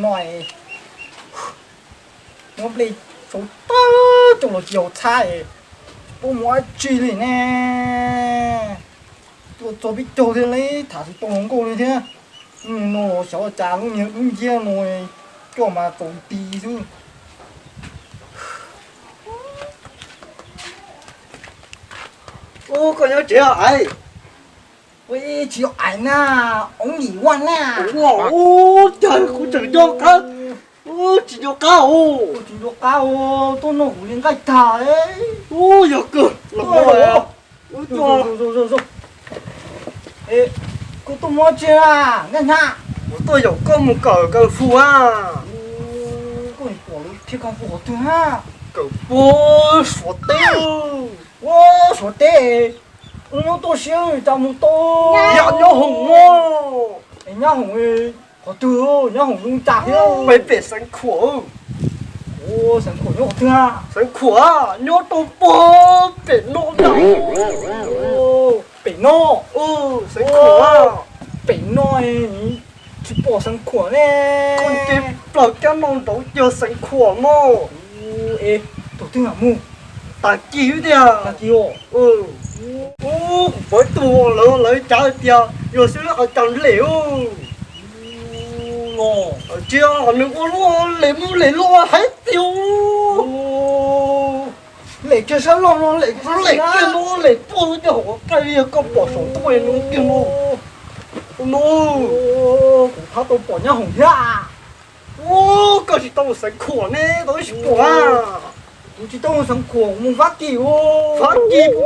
nói nó bị số tớ trong là chiều菜不摸去哩呢做比做的嘞他是东龙沟的天喏小家路你路街喏干嘛走低就我còn nhớ chị ai喂只有俺呐ông你万呐哇哦trời cũng chẳng cho cá ô chỉ cho cá ô我听说啊哦都弄胡连盖他诶ô giờ cơ là bao à ô cho走诶我都摸去啦看他tôi有có một cờ phù à我你过路铁杆火对哈cờ bố số tiêu 我说的我多想咱们多呀nhớ hùng mô 人家红诶好多人家红用炸药 mày bị辛苦 我辛苦用对啊 辛苦à nhớ tôi bố bị nôn đầu 哦北诺 ừ辛苦à 北诺诶你去报辛苦呢 con tim lợn cái nôn đầu chưa辛苦mà 诶都对啊木 ta cứu đi à 他给我 ừ ô với tù lớn lấy trái tia rồi sẽ ở trong liễu 咯 ở chưa ở nước ô luôn lấy luôn hết tiêu 哦来这啥咯咯来这 nó lấy kia nó lấy bố cho họ cái gì có bỏ số tôi nó kia nó 哦他都报人家红呀 ô cái gì tao sẽ khổ nè tao sẽ khổ à 我知道我辛苦我冇发给哦 phát gì bố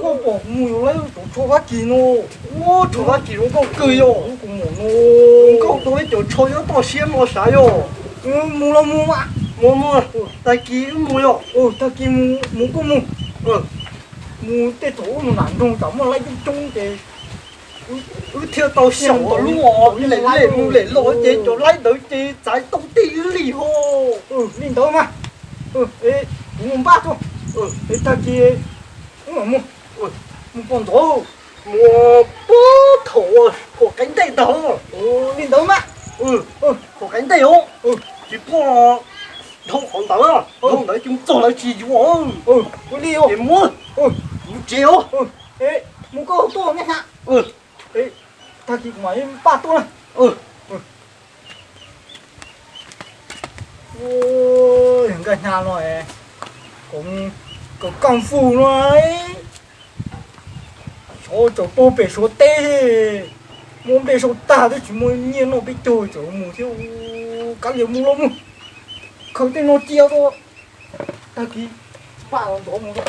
我报冇有来都错发给喏 ô chỗ đó chỉ nó có cười rồi 我讲冇 có tôi chỗ chơi nó to xem nó sao rồi 冇啦冇嘛 mua ta kia mua rồi 哦他给冇个冇 ừ 冇得头冇难动怎么来个中的 theo tao sống ở luôn lấy lỗi chế cho lấy đỡ chế giải tông tí lì hô 领导嘛诶我们爸做诶他给我冇冇帮头 mua bố thổ của cánh tay đó 哦领导嘛 của cánh tay không chỉ có không còn tao à không đợi chúng tôi là chỉ vô 我哩哦 để mua mua chéo 诶冇够多你看诶他给我们爸多了 ô những cái nhà rồi cũng có công phu rồi số chỗ bố bể số tê muốn bể số ta thì chỉ muốn nhiên nó bị trôi chỗ mù thiếu các liệu mù lắm không tên nó chiêu thôi ta kì ba con tổ mù thôi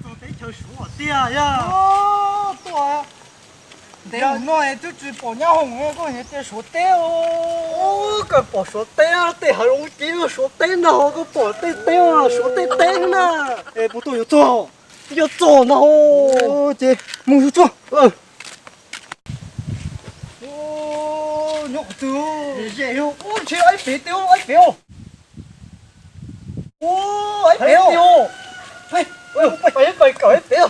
tao thấy chơi số tia ya ô tuổi để nói tôi chỉ bỏ nhau hồng ấy có những cái số tê ô cái bỏ số tê tê hay ông chỉ số tê nào cái bỏ tê tê à số tê tê nè ê bố tôi有做呢哦这木头做哦 ô nhóc từ dễ không ôi trời ấy phiếu ô ấy phiếu phải phải cởi phiếu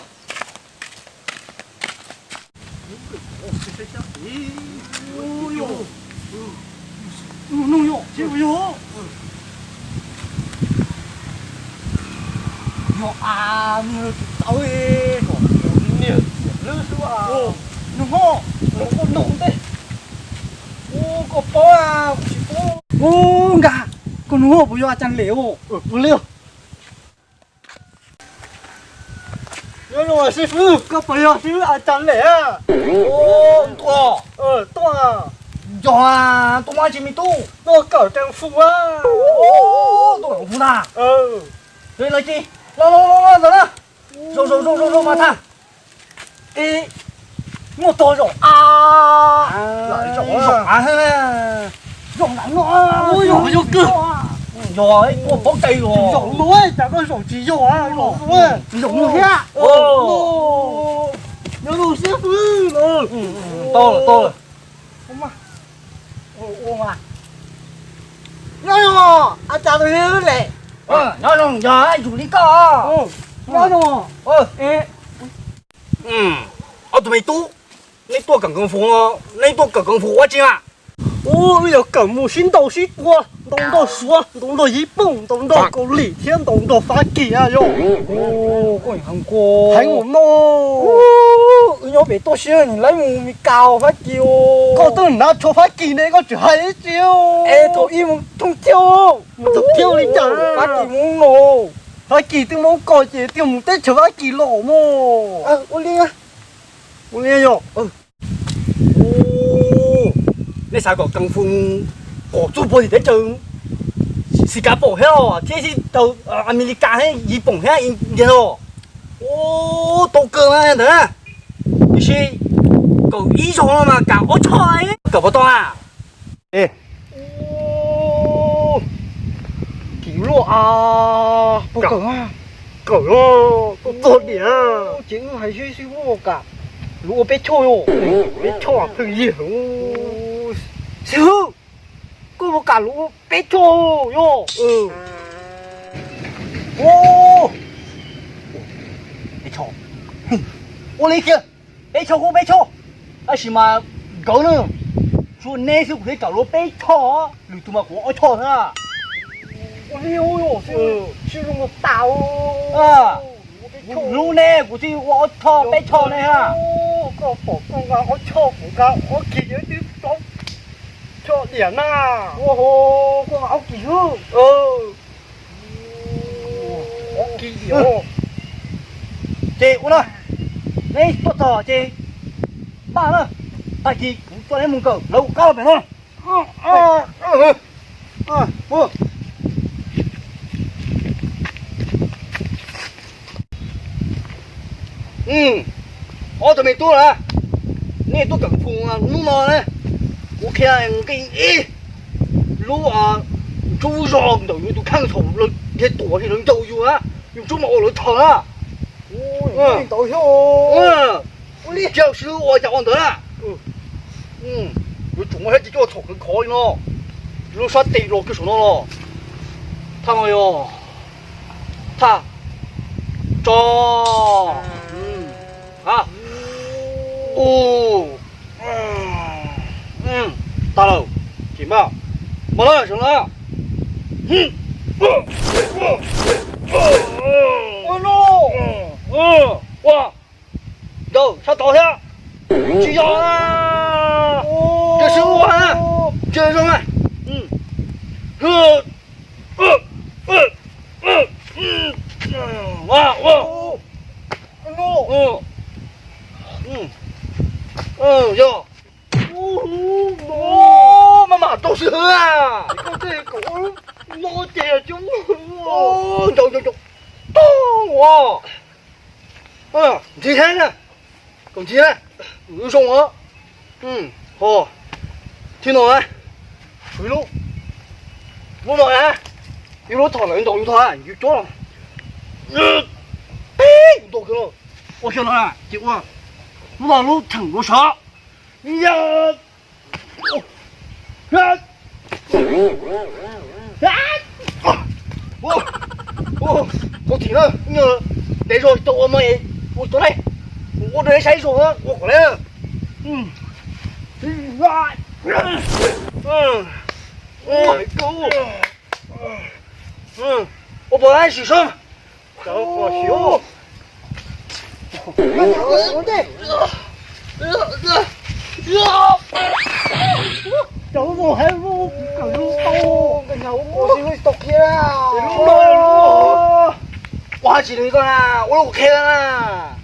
弄用这不用哟啊那倒诶nhiều nữa số à弄好nó có nồng đấy ô có bó à chỉ bó ô gà con nó不要真了不溜原来师傅个朋友是啊真嘞啊ô to to à哟啊多嘛前面多 nó cởi trang phục à ô多有福呐对了姐来走了肉嘛他诶我多肉啊来肉啊肉难啊ôi dồi ôi cơ rồi我包cây rồi rộng núi chả có rộng chỉ rộng à rộng núi rộng núi ha nhớ đồ xếp ư to rồi không mà ô mà nhớ à chả được hết lệ nó rồi giờ ai chủ lý co nhớ đồ ê tụi mày tú lấy tua cần công phu nó lấy tua cần công phu quá chứ à 哦呀，根木新到西瓜，弄到爽，弄到一蹦，弄到够力天，弄到发鸡啊哟！哦，果然很过。睇我咯，哦，我别多想，你来我咪教发叫。我都唔拿错发鸡呢，我就係招。哎，头一门通跳，就跳你咋？发叫蒙咯。發記都冇過嘢，都唔得做發記咯麼？啊，我練啊，我練咗。哦，你三個功夫我做波嚟做，時間報銷，這是到阿美利加喺日本喺然後，哦，到個啦呢，你是搞醫生啦嘛，搞我菜，搞不到啊？誒，哦，幾落啊？不梗啊，搞咯，都多點。這個還是是我噶，如果別錯喲，別錯啊，佢以後。師傅，嗰個假如別錯喲，哦，別錯，我理解，別錯我別錯，而是嘛搞呢，說那時候佢搞到別錯，你他媽我錯啦。我練喲，是用個刀啊，如呢，我是我錯別錯呢哈。個佛公啊，我錯唔㗎，我見咗啲講錯人啊！我好記住，我記咗。這我呢，你不錯這，爸呢，阿姐坐喺門口，樓高邊咯。我。我就沒多了，你都更瘋啊！弄嘛呢？我看給如啊，周上都有都看頭了，你多些人都有啊，有這麼我來躺啊！你到時候，我你就是我講的啦。我總係自己個頭佢可以咯，如果地落嘅時候咯，睇我喲，睇，坐，啊。大佬，行吧，冇啦，行啦。哇，走，上倒下，去要啦，这是我啊，这是我，哟，妈妈都是喝啊，這個攞嘢中走，我，你看呢，公鸡呢，有送我，好，聽到沒？水路，我冇人，有路頭兩度有台，越咗啦，唔到佢咯，我聽到啦，結果，我話路停咗車，我停了，那時候到我們我過來，我這下一說我過來了，我本來是什麼？我笑。走我喺路咁多，跟住我先去讀嘢啦。我係你個啦，我 OK 啦。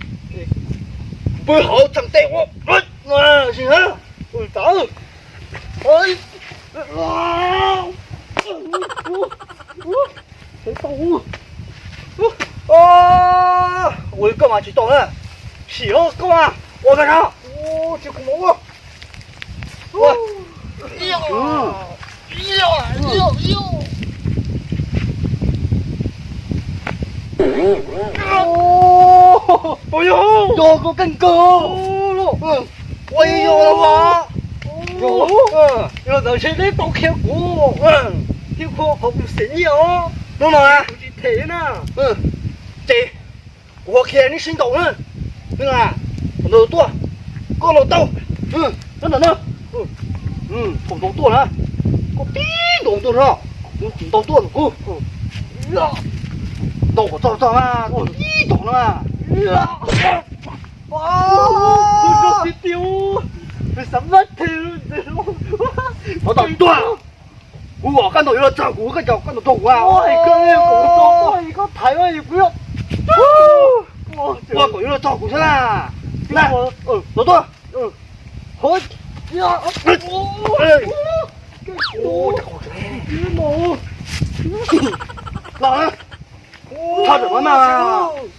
背後曾對我，行啊，我走，我幹嘛去動呢？行，幹嘛？我幹啥？我去恐龍啊！不用，有個更高咯。我也有了嗎？有頭先你到劇股，跳過好唔死哦，弄哪啊？好似睇啦。這我看你心動了，那個，我多，過了刀，等等。同到多了，我滴动多少，我到多了过，呀，到我早啊，我滴动了，呀，哇，这丢，这什么丢？我到多了，我看到有了照顾，看到动啊，我一个人搞到一个台湾也不要，我搞有了照顾去啦，来，老多，好呀，老人，他怎么嘛？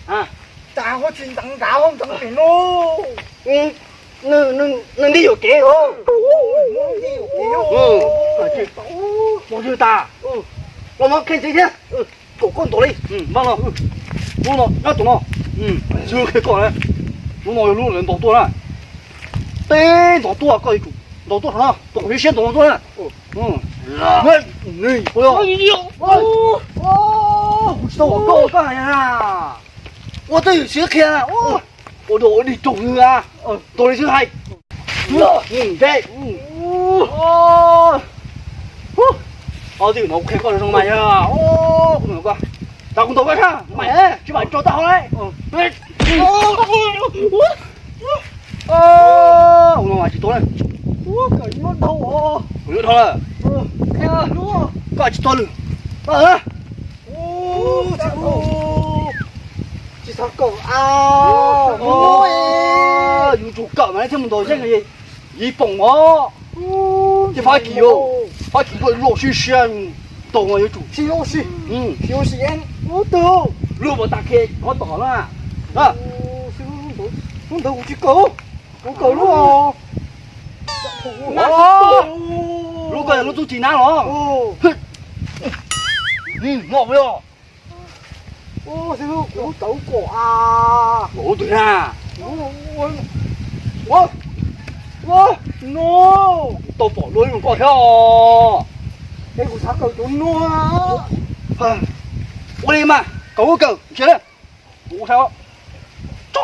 啊，大伙全等搞空等平咯。那你有给哦？我就打，我们看这些，搞多嘞，忘了，我呢要懂了，就可以搞嘞，我有路人多了，对，多搞一组，多少，多先多了，那不要，不知道我搞干啥呀？我这有些看啊，我都你懂啊，懂你是还，对，这个脑壳搞成嘛呀？不能搞，打工多干啥？买，去把你找到来，我弄完去多了，我感觉到我，不用掏了，哎呀，我，搞去多了，这条狗啊，有做狗嘛？这么多人个一蹦哦，这发鸡哦，发鸡个肉是香，懂我有煮，休息，休息，我懂，萝卜打开我倒了，啊，我头去狗，我狗了哦，如果有做济南了，我不要，师傅，我走过啊，我对啦，我 no， 到保罗用高跳，哎，我啥狗都 no 啊，我的妈，狗，起来，我啥？走，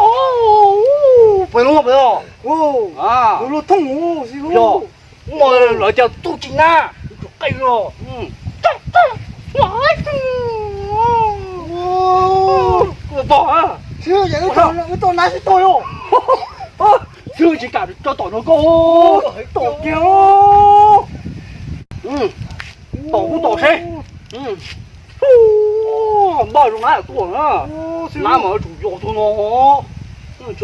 不用不用，我落痛哦，师傅，我来叫做济南，哎呦，我宝啊，师傅，这个我到哪去到哟？就是搞到到那个，到掉，到到谁？马上哪多呢？哪么主要多呢？这，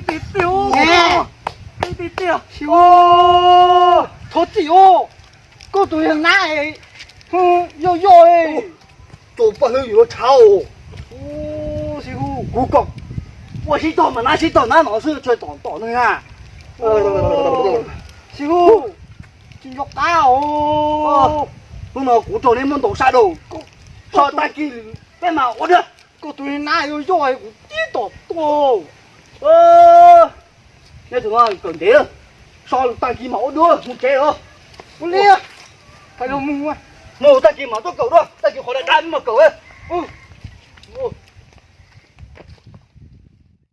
给丢，给丢，拖地哦，个对上哪哎？要哎。做不能有吵哦，师傅，我讲，我是到嘛，那是到哪老师在到那啊？师傅，真肉大哦！我那古早你们都啥都，他大鸡干嘛？我这个对哪有要哎？我地多多，那怎么更点？烧大鸡毛多，我给了，不练，还有木啊！冇大鸡毛都够了，大鸡回来干嘛够哎？